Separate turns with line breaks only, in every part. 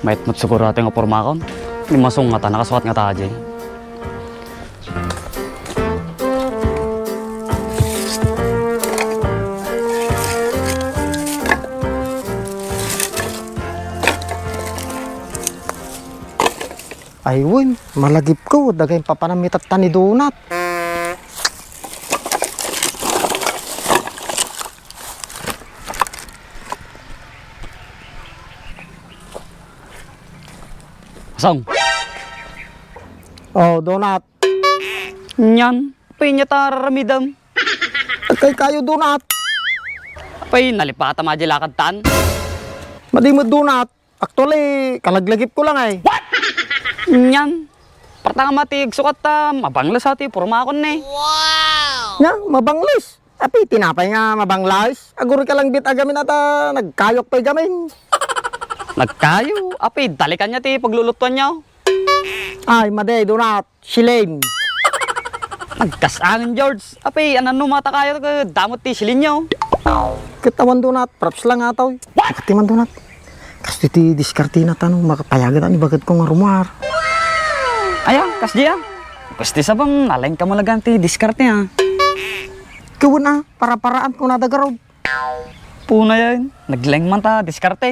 Mait mo't siguro ating pormakon. Ni masong nga ta, nakasukat nga ta dyan.
Ay, win, malagip ko. Dagay papanamitat ta ni Donat.
Masong,
Oh, Donat.
nyan, apay niya ta raramidam.
Kay kayo, Donat.
Apay nalipata madya lakad tan.
Madi mo, Donat. Actually, kalaglagip ko lang eh.
Nyan, partang matig sukat ta, mabanglas ati, pormakon ne.
Nga, mabanglis. Tapi tinapay nga mabanglis. Aguri ka lang bit agamin ata nagkayok pa'y gamin.
Nagkayo, apay dalikan niya ti paglulutuan niya.
Ay, maday, Donat. Shilane.
Nagkasangin George, apay anan mata kayo damot ti silin niyo.
Kitawan, Donat. Props lang ataw. Katiman, Donat. Kasi ti diskartina tanong makapayagan ani bagad ko nga rumar.
Ayan, kasdiya. Pasti sabang nalain ka malagang ti diskarte ha.
Kawan na, para-paraan ko na dagarod.
Puna yan, naglaing man ta, diskarte.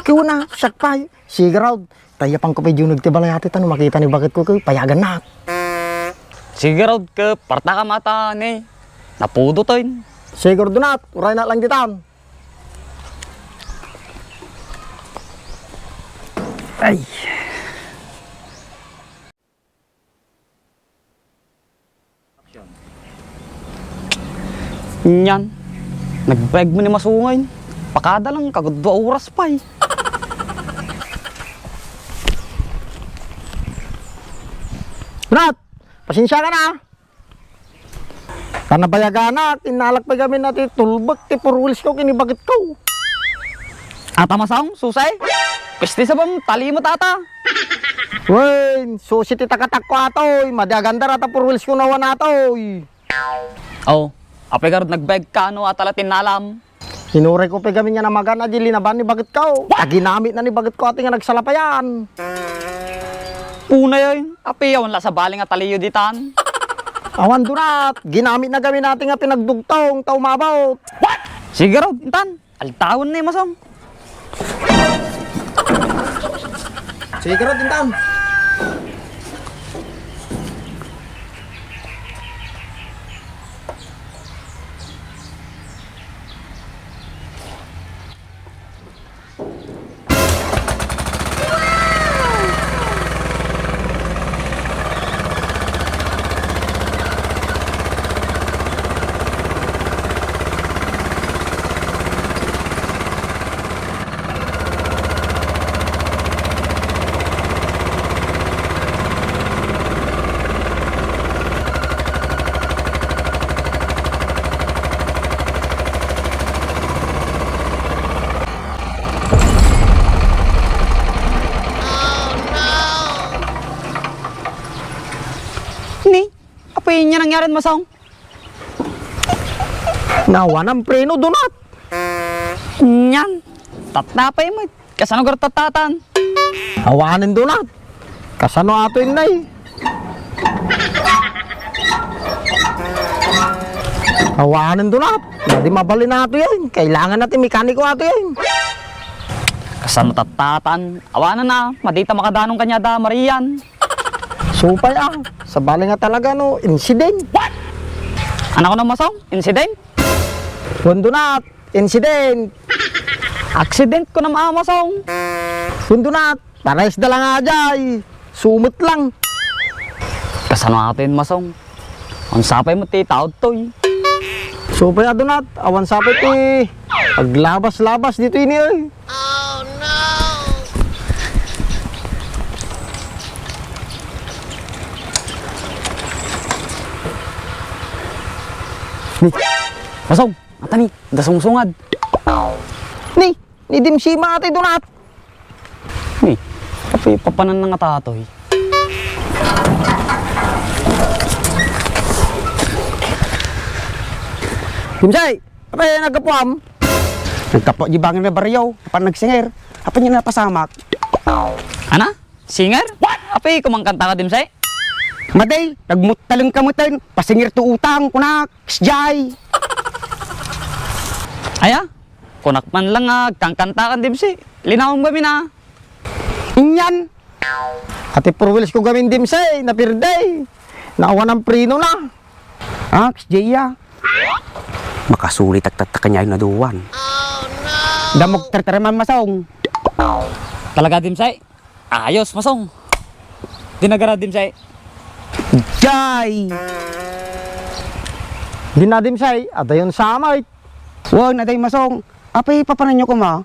Kawan na, siyak pa. Sigarod. Taya pang kapay yung nagtibalay ati tanong makita ni bagad ko kayo payagan na.
Sige raw ka, parta ka mata ni. Napudo to yun.
Sigur, Donat. Uray na lang ditan.
Ay. Yan. Nag-beg mo ni masungay. Pakada lang, kagod 2 oras pa eh.
Donat, pasensya ka na. Panabayagan na, tinalak pa kami natin tulbag, ti purwilis ko, kinibagit ko.
Ata masang, susay. Pesti sabang tali mo tata.
Wen, susi ti takatak ko atoy, madiaganda rata purwilis ko nawan atoy.
Oh, apay karod nag-beg ka ano atalatin nalam.
Hinuray ko pa kami niya na magana, di linaban ni bagit ko. Ginamit na ni bagit ko ating nga nagsalapayan.
Puna yun. Apay yawan la sa baling at taliyo ditan.
Awan, Donat, ginamit na kami natin nga pinagdugtong, taumabot.
Sige raw, intan. Altawon na yung masang.
Sige ro, Tintan.
Ni, apay niya nangyari masang.
Nawa ng preno, Donat.
Yan. Tatnapay mo. Kasano gar tatatan.
Hawanin, Donat. Kasano ato yun na eh. Hawanin, Donat. Hindi mabali na ato yan. Kailangan natin mekaniko ato yan.
Kasano tatatan. Awanan na. Madita makadanong kanya da Marian.
Supay ah. Sa bali nga talaga no, incident.
Anak ko na masang. Incident.
Donat, incident.
Accident ko na maamasong.
Donat, pares da lang ajay. Sumot lang.
Kasano atin masong. Ang sapay mo ti taod to eh.
Supay ah, Donat. Awan sapit eh. Paglabas-labas dito ini eh.
Ni, masong. Ata ni, dasungsungad.
Ni dimsima ati Donat.
Ni, kapay papanan ng atatoy.
Dimsay, apa nagkapuam?
Nagkapo di bangin na baryo, apan nagsinger, apan niya napasamak.
Ana? Singer? Apay, kumangkanta ka dimsay?
Maday, nagmutalang kamutan, pasingir to utang, kunak, sjay.
Aya? Kunak man lang kangkanta ka dimsay. Linawang ba mina?
Inyan,
Ati Purwilis ko gamin dimsay, napirday. Naawa ng prino na.
sjay ya. Makasulit at tatakanya yung naduwan. Damog terteraman masong.
Talaga dimsay? Ayos, masong. Dinagara dimsay.
Jay!
Di na dimsay, adayon samay.
Wag na day masong. Apay papanan nyo ko ma.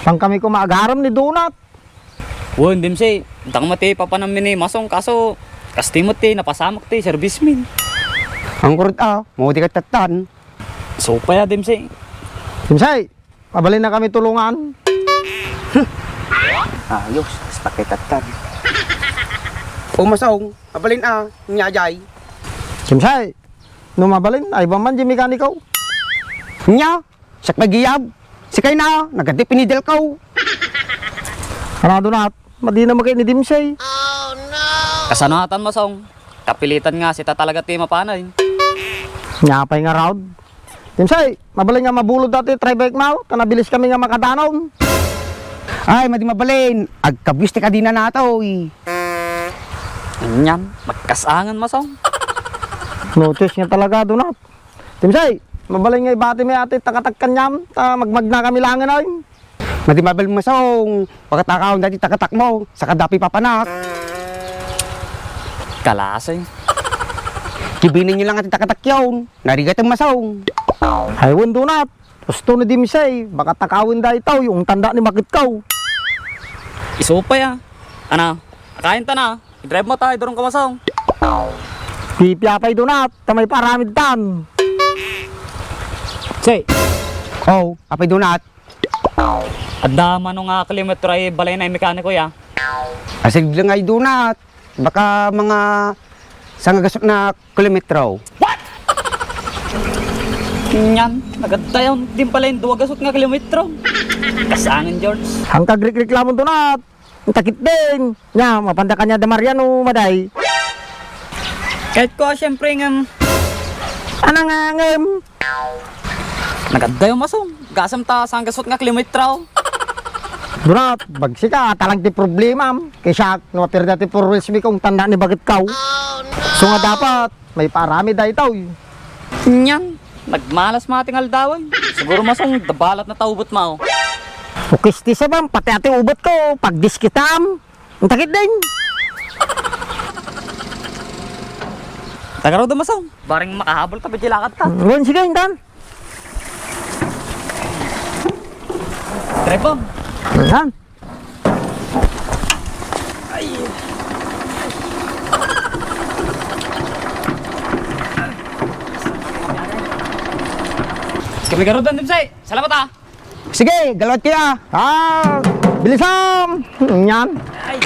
Pang kami ko maagaram ni Donut.
Won dimsay. Dang mati papanamin ni masong kaso kastimot ti napasamak ti service min.
Ang kurot mo di ka tatan.
So pa ya dimsay.
Dimsay, pabalin na kami tulungan.
Ayos, sakit tatan. O masong, abalin nyajay.
Dimsay, numabalin, ay ba man di mekaniko?
Nya, sak magiyab. Sikay na, nagati pinidel ko.
Ano Donut, madi na magay ni dimsay.
Kasanatan masong. Kapilitan nga sita talaga ti mapanay.
Nyapay nga raud. Dimsay, mabalin nga mabulod dati try bike mau, kanabilis kami nga makadanom.
Ay, madi mabalin. Agkabwis ti kadina nato.
Inyan, magkasangan masong.
Notice nga talaga Donut. Dimsay, mabalin nga ibati may ati takatagkan nyam, magmag na kami langan ay.
Madi mabalin masong. Pagkatakaw dati takatak mo, sa kadapi papanak.
Kalasay.
Kibinin nyo lang at takatak yun. Narigat ang masong.
Haywon Donut, gusto ni dimsay, baka takawin da itaw yung tanda ni Makitkaw.
Isupa ya. Ana, kain ta na. I-drive mo tayo durong kamasong.
Pipiyapay Donut, tamay paramid tan.
Say,
Oh, apay donat.
adama nung kilometro ay balay na yung mekaniko ya.
Asig lang ay donat. Baka mga sangagasok na kilometro.
Inyan, nagadayon din pala yung duwagasot nga kilometro. Kasangan George.
Ang kagrik-reklamon Donut, ang takit din. Nya, mapanda kanya da Mariano, maday.
Kahit ko siyempre nga
Anang angem.
nagadayon masong. Gasam ta sanggasot nga kilometro.
Donut, bagsi ka, talang ti problema. Kaya no pirda ti Purwilis mi kung tanda ni Makitkaw. So nga dapat, may parami da itaw.
Inyan, nagmalas mating aldawan. Siguro masong dabalat na taubot mo.
Ukisti sa bang, pati ati ubot ko, pag diskitam. Ang takit din.
Tagaraw da masong. Baring makahabol ka, bidilakad ka.
Ngayon, sige, hintan.
Drive mo.
Yan.
Kami garudan din say. Salamat
Sige, galawat kaya.
Bilisam. Yan.
Ay.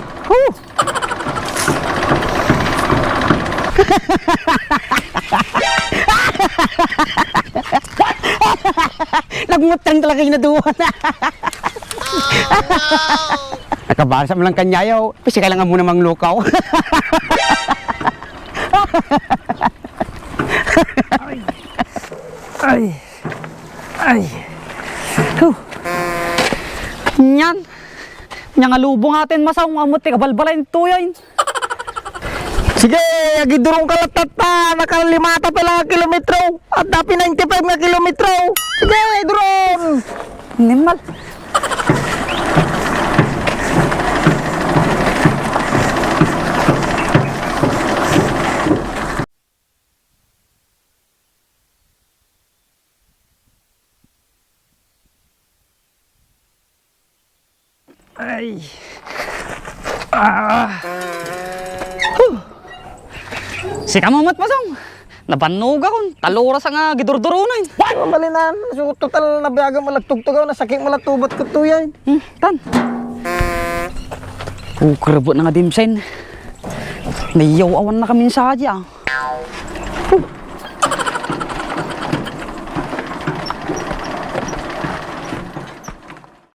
Nagmutang talaga yung naduwan. Nakabasa mo lang kanyayaw. Kasi kailangan muna manglukaw.
Ay. Ay.
Inyan. Nya nga lubong atin masong amot ti kabalbalay tuyoy.
Sige, agidurong kalatat pa. Nakalimata pa lang ang kilometro. At dapi 95 nga kilometro. Sige, durong.
Nimal.
Ay.
Si kamamat masong. Nabanog akong. Talura sa nga gidurdurunan.
Mabalinan. So, total na biyaga malagtugtugaw na sakit malatubot ko to yan.
Tan. Kukrabot na nga dimsen. Nayaw-awan na kami sa adya.